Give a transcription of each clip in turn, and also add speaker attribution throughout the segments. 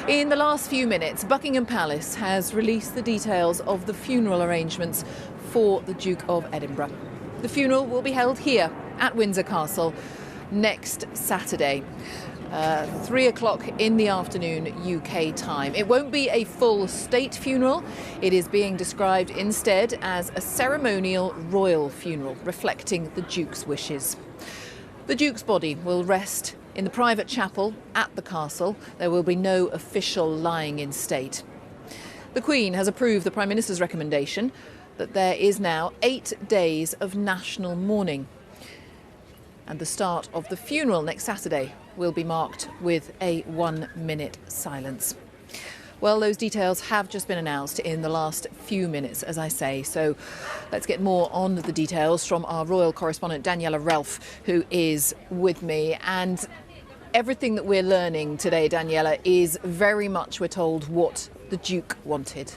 Speaker 1: In the last few minutes, Buckingham Palace has released the details of the funeral arrangements for the Duke of Edinburgh. The funeral will be held here at Windsor Castle next Saturday, 3 o'clock in the afternoon UK time. It won't be a full state funeral. It is being described instead as a ceremonial royal funeral, reflecting the Duke's wishes. The Duke's body will rest in the private chapel at the castle. There will be no official lying in state. The Queen has approved the Prime Minister's recommendation that there is now 8 days of national mourning. And the start of the funeral next Saturday will be marked with a 1-minute silence. Well, those details have just been announced in the last few minutes, as I say. So let's get more on the details from our royal correspondent, Daniela Ralph, who is with me. And everything that we're learning today, Daniela, is very much, we're told, what the Duke wanted.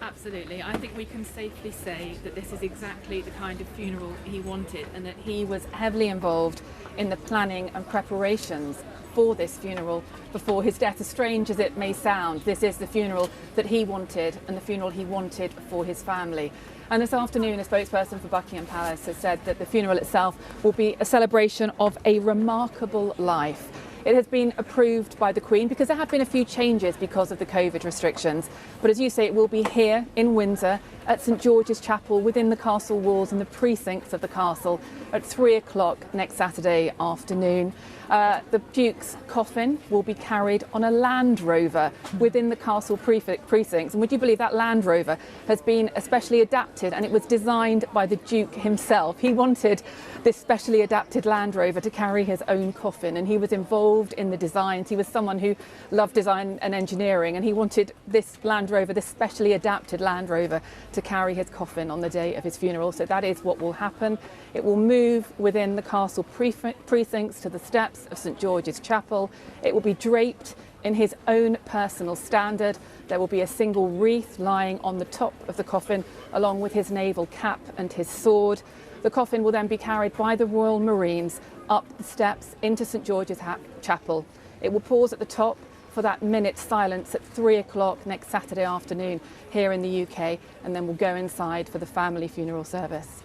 Speaker 2: Absolutely. I think we can safely say that this is exactly the kind of funeral he wanted, and that he was heavily involved in the planning and preparations for this funeral before his death. As strange as it may sound, this is the funeral that he wanted, and the funeral he wanted for his family. And this afternoon, a spokesperson for Buckingham Palace has said that the funeral itself will be a celebration of a remarkable life. It has been approved by the Queen because there have been a few changes because of the COVID restrictions. But as you say, it will be here in Windsor at St George's Chapel within the castle walls and the precincts of the castle at 3 o'clock next Saturday afternoon. The Duke's coffin will be carried on a Land Rover within the castle precincts. And would you believe that Land Rover has been especially adapted, and it was designed by the Duke himself. He wanted this specially adapted Land Rover to carry his own coffin, and he was involved in the designs. He was someone who loved design and engineering, and he wanted this Land Rover, this specially adapted Land Rover, to carry his coffin on the day of his funeral. So that is what will happen. It will move within the castle precincts to the steps of St George's Chapel. It will be draped in his own personal standard. There will be a single wreath lying on the top of the coffin, along with his naval cap and his sword. The coffin will then be carried by the Royal Marines up the steps into St George's Chapel. It will pause at the top for that minute silence at 3 o'clock next Saturday afternoon here in the UK, and then we'll go inside for the family funeral service.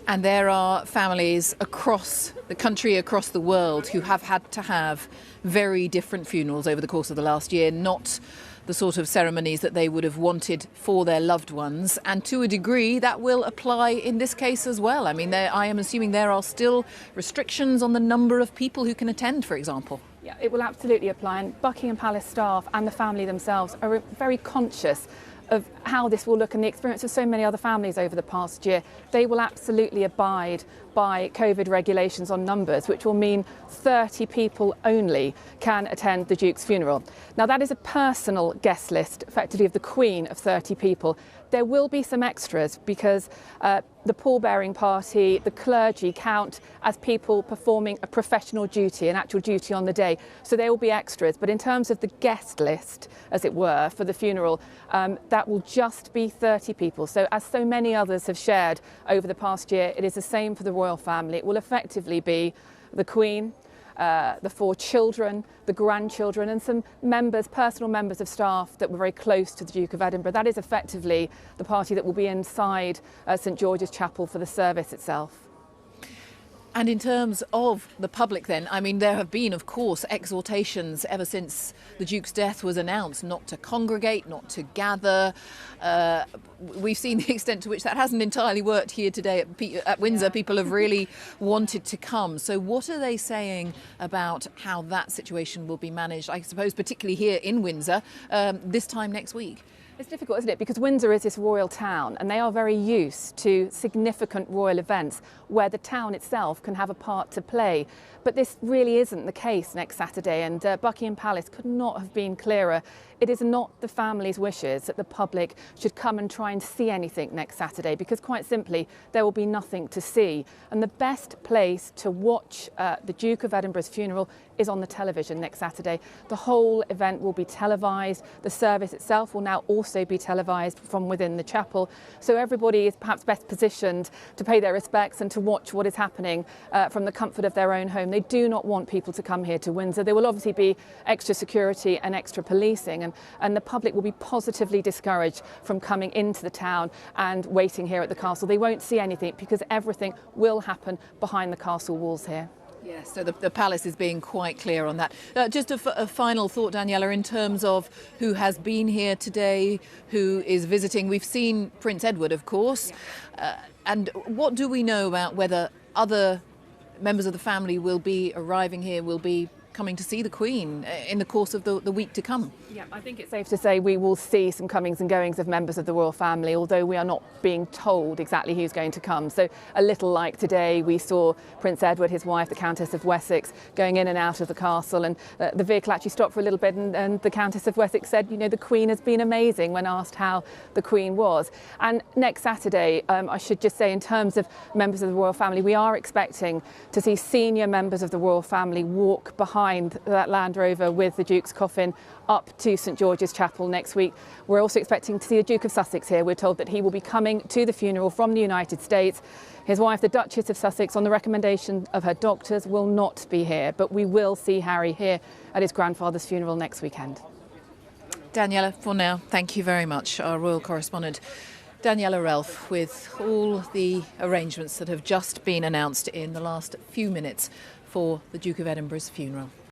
Speaker 1: And there are families across the country, across the world, who have had to have very different funerals over the course of the last year, not the sort of ceremonies that they would have wanted for their loved ones. And to a degree, that will apply in this case as well. I mean, I am assuming there are still restrictions on the number of people who can attend, for example.
Speaker 2: Yeah, it will absolutely apply. And Buckingham Palace staff and the family themselves are very conscious of how this will look, and the experience of so many other families over the past year. They will absolutely abide by COVID regulations on numbers, which will mean 30 people only can attend the Duke's funeral. Now, that is a personal guest list, effectively, of the Queen, of 30 people. There will be some extras because the pallbearing party, the clergy count as people performing a professional duty, an actual duty on the day. So there will be extras. But in terms of the guest list, as it were, for the funeral, that will just be 30 people. So as so many others have shared over the past year, it is the same for the royal family. It will effectively be the Queen, the 4 children, the grandchildren, and some members, personal members of staff that were very close to the Duke of Edinburgh. That is effectively the party that will be inside St George's Chapel for the service itself.
Speaker 1: And in terms of the public then, I mean, there have been, of course, exhortations ever since the Duke's death was announced not to congregate, not to gather. We've seen the extent to which that hasn't entirely worked here today at Windsor. Yeah. People have really wanted to come. So what are they saying about how that situation will be managed, I suppose, particularly here in Windsor, this time next week?
Speaker 2: It's difficult, isn't it? Because Windsor is this royal town, and they are very used to significant royal events where the town itself can have a part to play. But this really isn't the case next Saturday, and Buckingham Palace could not have been clearer. It is not the family's wishes that the public should come and try and see anything next Saturday, because quite simply, there will be nothing to see. And the best place to watch the Duke of Edinburgh's funeral is on the television next Saturday. The whole event will be televised. The service itself will now also be televised from within the chapel. So everybody is perhaps best positioned to pay their respects and to watch what is happening from the comfort of their own home. They do not want people to come here to Windsor. There will obviously be extra security and extra policing, and the public will be positively discouraged from coming into the town and waiting here at the castle. They won't see anything because everything will happen behind the castle walls here.
Speaker 1: Yes, so the palace is being quite clear on that. Just a final thought, Daniela, in terms of who has been here today, who is visiting. We've seen Prince Edward, of course. And what do we know about whether other members of the family will be arriving here, will be coming to see the Queen in the course of the week to come?
Speaker 2: Yeah, I think it's safe to say we will see some comings and goings of members of the royal family, although we are not being told exactly who's going to come. So a little like today, we saw Prince Edward, his wife, the Countess of Wessex, going in and out of the castle, and the vehicle actually stopped for a little bit, and the Countess of Wessex said, you know, the Queen has been amazing when asked how the Queen was. And next Saturday, I should just say, in terms of members of the royal family, we are expecting to see senior members of the royal family walk behind that Land Rover with the Duke's coffin up to St George's Chapel next week. We're also expecting to see the Duke of Sussex here. We're told that he will be coming to the funeral from the United States. His wife, the Duchess of Sussex, on the recommendation of her doctors, will not be here, but we will see Harry here at his grandfather's funeral next weekend.
Speaker 1: Daniela, for now, thank you very much. Our royal correspondent, Daniela Relf, with all the arrangements that have just been announced in the last few minutes for the Duke of Edinburgh's funeral.